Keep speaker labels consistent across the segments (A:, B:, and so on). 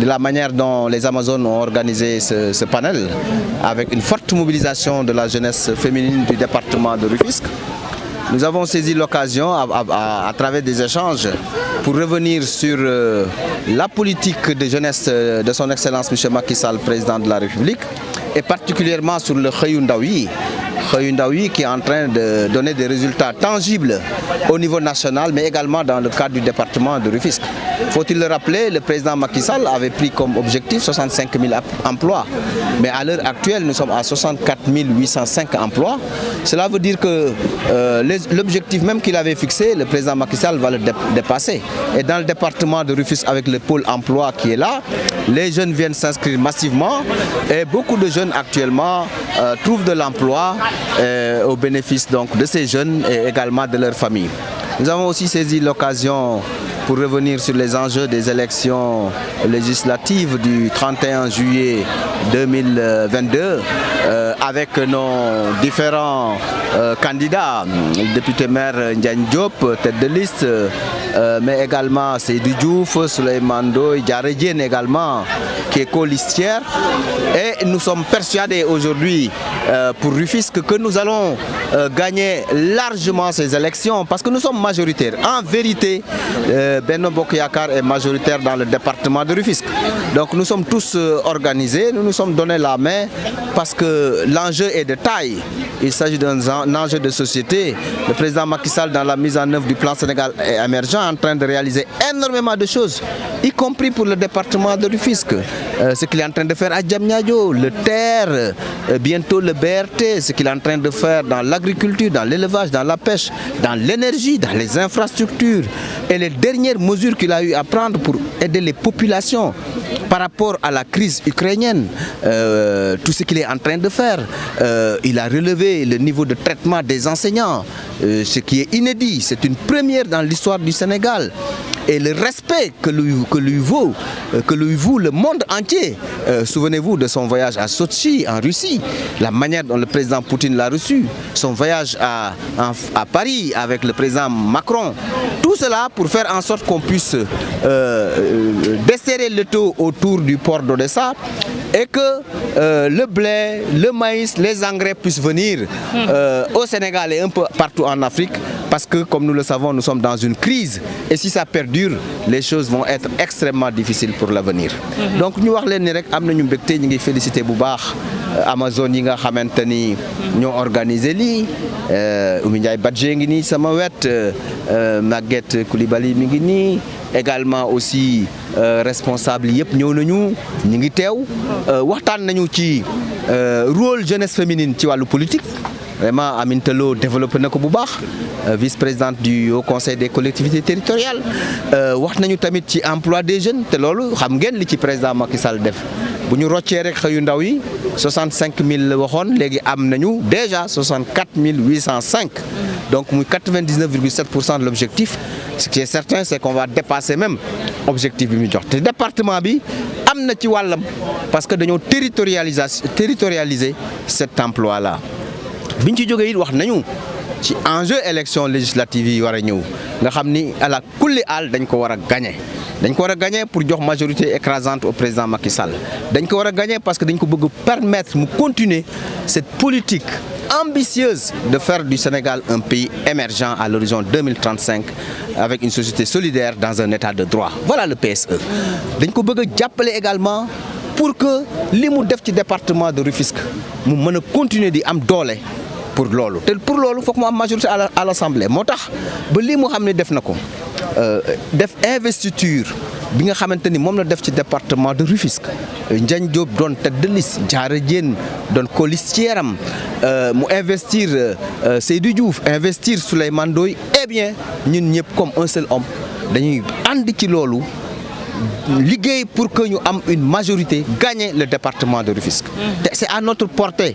A: de la manière dont les Amazones ont organisé ce panel, avec une forte mobilisation de la jeunesse féminine du département de Rufisque. Nous avons saisi l'occasion à travers des échanges pour revenir sur la politique de jeunesse de son Excellence M. Macky Sall, président de la République, et particulièrement sur le Xëyu Ndaw yi qui est en train de donner des résultats tangibles au niveau national, mais également dans le cadre du département de Rufisque. Faut-il le rappeler, le président Macky Sall avait pris comme objectif 65 000 emplois. Mais à l'heure actuelle, nous sommes à 64 805 emplois. Cela veut dire que l'objectif même qu'il avait fixé, le président Macky Sall va le dépasser. Et dans le département de Rufisque, avec le pôle emploi qui est là, les jeunes viennent s'inscrire massivement et beaucoup de jeunes actuellement trouvent de l'emploi au bénéfice donc de ces jeunes et également de leurs familles. Nous avons aussi saisi l'occasion pour revenir sur les enjeux des élections législatives du 31 juillet 2022 avec nos différents candidats, le député maire Ndiagne Diop, tête de liste, mais également Seydou Diouf, Souleymane Ndoye, Diarra Diène également, qui est co-listière. Et nous sommes persuadés aujourd'hui pour Rufisque que nous allons gagner largement ces élections parce que nous sommes majoritaires. En vérité, Benno Bokk Yakaar est majoritaire dans le département de Rufisque. Donc nous sommes tous organisés, nous nous sommes donné la main parce que l'enjeu est de taille. Il s'agit d'un enjeu de société. Le président Macky Sall, dans la mise en œuvre du plan Sénégal émergent, est en train de réaliser énormément de choses, y compris pour le département de Rufisque. Ce qu'il est en train de faire à Diamniadio, le TER, bientôt le BRT, ce qu'il est en train de faire dans l'agriculture, dans l'élevage, dans la pêche, dans l'énergie, dans les infrastructures et les dernières mesures qu'il a eu à prendre pour aider les populations par rapport à la crise ukrainienne, tout ce qu'il est en train de faire. Il a relevé le niveau de traitement des enseignants, ce qui est inédit, c'est une première dans l'histoire du Sénégal. Et le respect que lui vaut le monde entier. Souvenez-vous de son voyage à Sotchi, en Russie, la manière dont le président Poutine l'a reçu, son voyage à Paris avec le président Macron. Tout cela pour faire en sorte qu'on puisse desserrer le taux autour du port d'Odessa et que le blé, le maïs, les engrais puissent venir au Sénégal et un peu partout en Afrique parce que, comme nous le savons, nous sommes dans une crise et si ça perdure, les choses vont être extrêmement difficiles pour l'avenir. Donc ñu wax leen ni rek am nañu mbégte ñu ngi félicité bu baax Amazone yi nga xamante ni ñoo organisé lii Oumy Ndiaye Badji ngi nii sama wet Maguette Coulibaly mi ngi nii également aussi responsable yëpp ñëw nañu ñu ngi teew waxtaan nañu ci rôle jeunesse féminine ci wàllu politique. Vraiment Aminata Lo développé na ko bu baax vice-présidente du Haut Conseil des collectivités territoriales wax nañu tamit ci emploi des jeunes te loolu xam ngeen li ci président Macky Sall def bu ñu roccee rek xëyu ndaw yi 65 000 la waxoon léegi am nañu déjà 64 805 donc muy 99,7% de l'objectif. Ce qui est certain c'est qu'on va dépasser même objectif bi mu jox te département bi am na ci wàllam parce que dañoo territorialiser cet emploi là. biñ ci jógee it wax nañu ci enjeu élection législative yi war a ñëw nga xam ni à la kulli àll dañ ko war a gagner pour jox majorité écrasante au président Macky Sall dañ ko war a gagner parce que dañ ko bëgg permettre mu continuer cette politique ambitieuse de faire du Sénégal un pays émergent à l'horizon 2035 avec une société solidaire dans un état de droit. Voilà le PSE. dañ ko bëgg a jàppale également pour que li mu def ci département de Rufisque mu mën a continuer di am doole pour loolu te pour loolu foog mu am majorité à l'Assemblée moo tax ba lii mu xam ne def na ko def investiture bi nga xamante ni moom la def ci département de Rufisque Ndiagne Diop doon tête de liste Diarra Diène doon colistière am mu investir Seydou Diouf investir Souleymane Ndoye eh bien ñun ñëpp comme un seul homme dañuy ànd ci loolu liggéey pour que ñu am une majorité gagner le département de Rufisque. C'est à notre portée.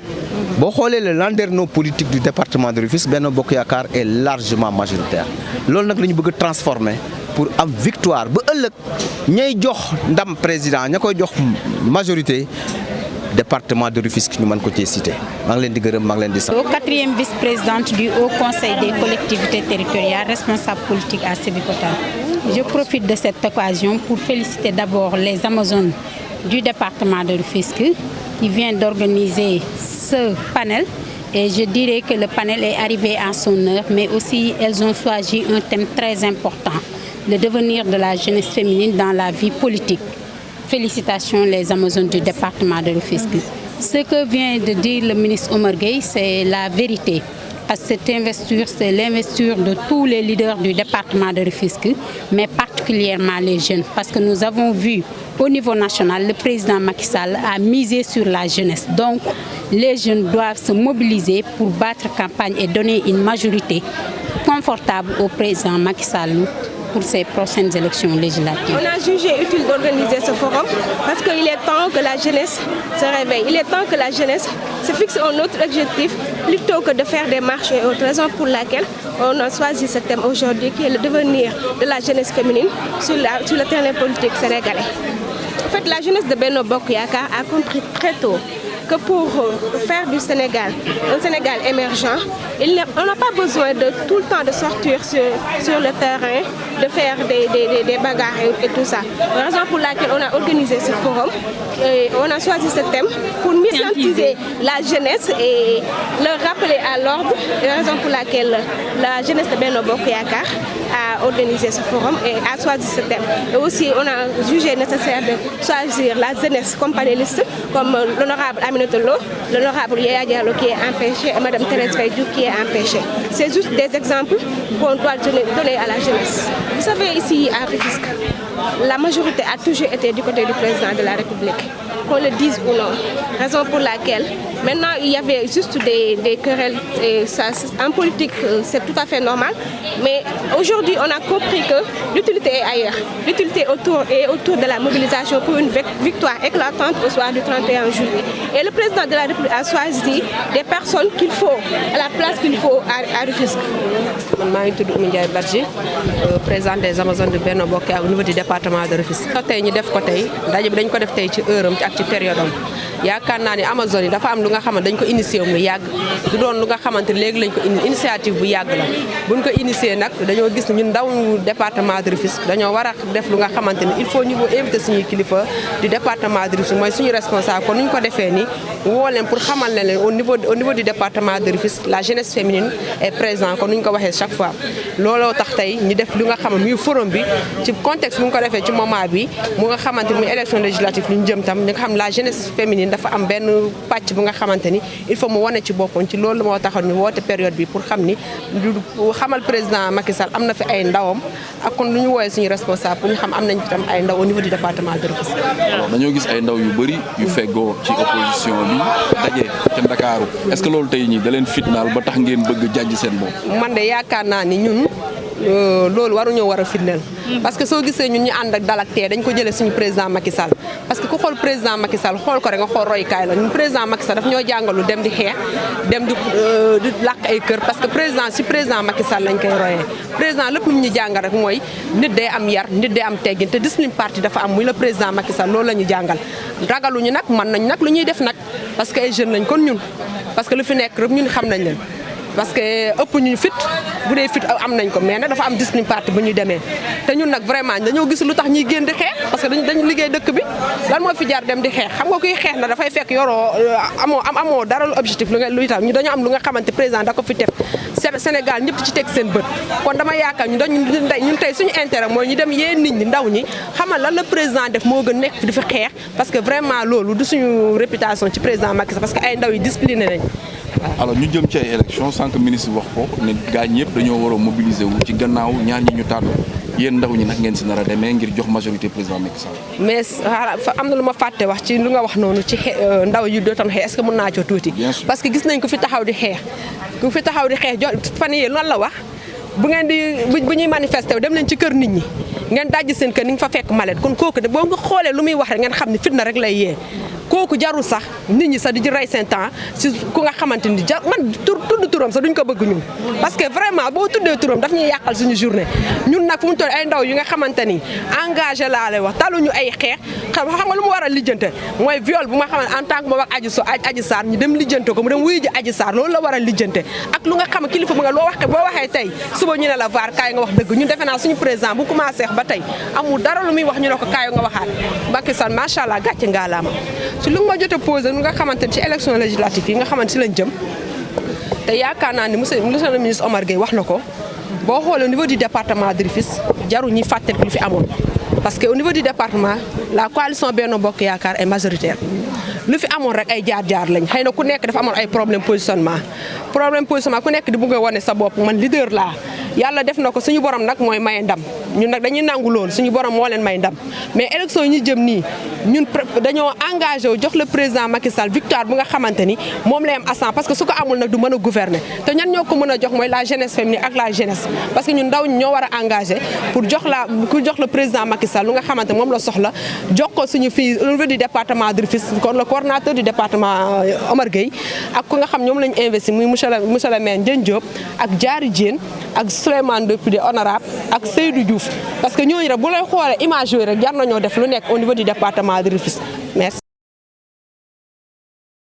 A: boo xoolee le landerneau politique du département de Rufisque Benno Bokk Yakaar est largement majoritaire loolu nag la ñu bëgg a transformer pour am victoire ba ëllëg ñay jox ndam président ña koy jox majorité département de Rufisque ñu mën ko ci cité maa ngi leen di gërëm maa ngi leen di sant.
B: Au 4e vice-présidente du Haut Conseil des collectivités territoriales responsable politique à Sébikotane. je profite de cette occasion pour féliciter d'abord les Amazones du département de Rufisque qui vient d'organiser ce panel. Et je dirais que le panel est arrivé à son heure, mais aussi elles ont choisi un thème très important, le devenir de la jeunesse féminine dans la vie politique. Félicitations les Amazones du département de Rufisque. Ce que vient de dire le ministre Omar Gueye, c'est la vérité. Parce que cette investiture, c'est l'investiture de tous les leaders du département de Rufisque, mais particulièrement les jeunes. Parce que nous avons vu au niveau national, le président Macky Sall a misé sur la jeunesse. Donc, les jeunes doivent se mobiliser pour battre campagne et donner une majorité confortable au président Macky Sall pour ces prochaines élections législatives.
C: On a jugé utile d'organiser ce forum parce qu'il est temps que la jeunesse se réveille. Il est temps que la jeunesse se fixe un autre objectif plutôt que de faire des marches et autres. Raison pour laquelle on a choisi ce thème aujourd'hui qui est le devenir de la jeunesse féminine sur le terrain politique sénégalais. En fait, la jeunesse de Benno Bokk Yakaar a compris très tôt que pour faire du Sénégal un Sénégal émergent, on n'a pas besoin de tout le temps de sortir sur le terrain, de faire des bagarres et tout ça. Raison pour laquelle on a organisé ce forum, et on a choisi ce thème pour conscientiser la jeunesse et leur rappeler à l'ordre. Raison pour laquelle la jeunesse de Benno Bokk Yakaar a organisé ce forum et a choisi ce thème. Et aussi, on a jugé nécessaire de choisir la jeunesse comme panéliste, comme l'honorable Aminata Lo, l'honorable Yaya Diallo qui est empêché et Mme Thérèse Faye qui est empêchée. C'est juste des exemples qu'on doit donner à la jeunesse. Vous savez, ici à Rufisque, la majorité a toujours été du côté du président de la République, qu'on le dise ou non. Raison pour laquelle, maintenant, il y avait juste des querelles. Et ça, en politique, c'est tout à fait normal. Mais aujourd'hui, on a compris que l'utilité est ailleurs. L'utilité est autour de la mobilisation pour une victoire éclatante au soir du 31 juillet. Et le président de la République a choisi des personnes qu'il faut, à la place qu'il faut à Rufisque.
D: Je suis Oumou Ndiaye Badji, président des Amazones de Benno Bokk Yakaar au niveau du département de Rufisque. Tey ñu def ko tey ndaje bi dañ ko def tey ci heure am ak ci période am yaakaar naa ne Amazone yi dafa am lu nga xamante dañ ko initié mu yàgg du doon lu nga xamante léegi lañ ko initiative bu yàgg la buñ ko initié nag dañoo gis ñun ndaw département de Rufisque dañoo war a def lu nga xamante ni il faut ñu invité suñuy kilifa du département de Rufisque mooy suñu responsable kon nuñ ko defee ni woo leen pour xamal leen au niveau du département de Rufisque la jeunesse féminine est présente kon nuñ ko waxee chaque fois looloo tax tey ñu def lu nga xam muy forum bi ci contexte bu ñu ko defee ci moment bi mu nga xamante muy élection législative lu ñu jëm tam ñu nga xam la jeunesse féminine dafa am benn pàcc bu nga xamante ni il faut mu wane ci boppam ci loolu moo taxoon ñu woote période bi pour xam ni xamal président Macky Sall am na fi ay ndawam ak kon lu ñu woowee suñu responsable pour ñu xam am nañ tam ay ndaw au niveau du département de Rufisque.
E: dañoo gis ay ndaw yu bëri yu feggoo ci opposition bi daje te Ndakaaru est-ce que loolu tey ñii da leen fitnaal ba tax ngeen bëgg jàjj seen bopp.
D: man de yaakaar naa ni ñun loolu waruñoo war a fitneel parce que soo gisee ñun ñu ànd ak dal ak tee dañ ko jëlee suñu président Macky Sall parce que ku xool président Macky Sall xool ko rek nga xool roykaay la ñun président Macky Sall daf ñoo jàngalu dem di xeex dem di làq ay kër parce que président Macky Sall lañ koy royee président lépp lu ñu jàngal rek mooy nit day am yar nit day am teggin te discipline parti dafa am muy le président Macky Sall loolu la ñu jàngal ragaluñu nag mën nañ nag lu ñuy def nag parce que ay jeunes lañ kon ñun parce que lu fi nekk rek ñun xam nañ leen parce que ëpp ñu fit bu dee fit am nañ ko mais nag dafa am discipline parti bu ñuy demee te ñun nag vraiment dañoo gis lu tax ñuy génn di xeex parce que dañu liggéey dëkk bi lan moo fi jaar dem di xeex xam nga kuy xeex na dafay fekk yoroo amoo dara lu objectif lu tax ñu dañoo am lu nga xamante président da ko fi def Sénégal ñëpp ci teg seen bët kon dama yaakaar ñun tey suñu intérêt mooy ñu dem yee nit ñi ndaw ñi xamal lan la président def moo gën nekk fi di fi xeex parce que vraiment loolu du suñu réputation ci président Macky Sall parce que ay ndaw yi discipliné nañ.
E: alors ñu jëm ci ay élections sans que ministre wax ko ne gars ñëpp dañoo war a mobiliser wu ci gannaaw ñaar ñi ñu tànn yéen ndaw ñi nag ngeen si nar a demee ngir jox majorité président Macky Sall. mais
D: am na lu ma fàtte wax ci lu nga wax noonu ci ndaw yu dootam xeex est-ce que mën naa coo tuuti. parce que gis nañ ko fi taxaw di xeex fan yii lan la wax bu ngeen di bu ñuy manifester dem leen ci kër nit ñi ngeen dajji seen kër ni nga fa fekk mallette kon kooku de boo nga xoolee lu muy wax rek ngeen xam ne fitna rek lay yee kooku jarul sax nit ñi sax di rey seen temps si ku nga xamante ni man tudd turam sax duñ ko bëgg ñun parce que vraiment boo tuddee turam daf ñuy yàqal suñu journée ñun nag fu mu toll ay ndaw yu nga xamante ni engagé laa lay wax taluñu ay xeex xam nga lu mu war a lijjante mooy viol bu ma xamante en tant que moom ak Adji Sarr ñu dem lijjante ko mu dem wuyu ji Adji Sarr loolu la war a lijjante ak lu nga xam kilifa bu nga boo waxee tey suba ñu ne la VAR kaay nga wax dëgg ñun defe naa suñu président bu commencé ba tey amul dara lu muy wax ñu ne ko kaay nga waxaat Macky Sall macha allah gàcce ngaalaama ci lu ma jot a posé lu nga xamante ni ci élection législative yi nga xamante si lañ jëm te yaakaar naa ni monsieur le ministre Omar Gueye wax na ko boo xoolee au niveau du département de Rufisque jarul ñuy fàttali li fi amoon parce que au niveau du département la coalition Benno Bokk Yaakaar est majoritaire lu fi amoon rek ay jaar-jaar lañ xëy na ku nekk dafa amoon ay problème positionnement ku nekk di bëgg a wane sa bopp man leader laa yàlla def na ko suñu borom nag mooy maye ndam ñun nag dañuy nangu loolu suñu borom moo leen may ndam mais élection yi ñu jëm nii ñun dañoo engagé wu jox le président Macky Sall victoire bu nga xamante ni moom lay am assant parce que su ko amul nag du mën a gouverner te ñan ñoo ko mën a jox mooy la jeunesse féminine ak la jeunesse parce que ñun ndaw ñi ñoo war a engagé pour jox le président Macky Sall lu nga xamante moom la soxla jox ko suñu fii au niveau du département de Rufisque kon le coordonnateur du département Omar Gueye ak ku nga xam ñoom lañu investi muy monsieur le maire Ndiène Diop ak Diary Diène ak Souleymane député honorable ak Seydou Diouf parce que ñooñu rek bu lay xoolee image yooyu rek jar nañoo def lu nekk au niveau du département de Rufisque merci.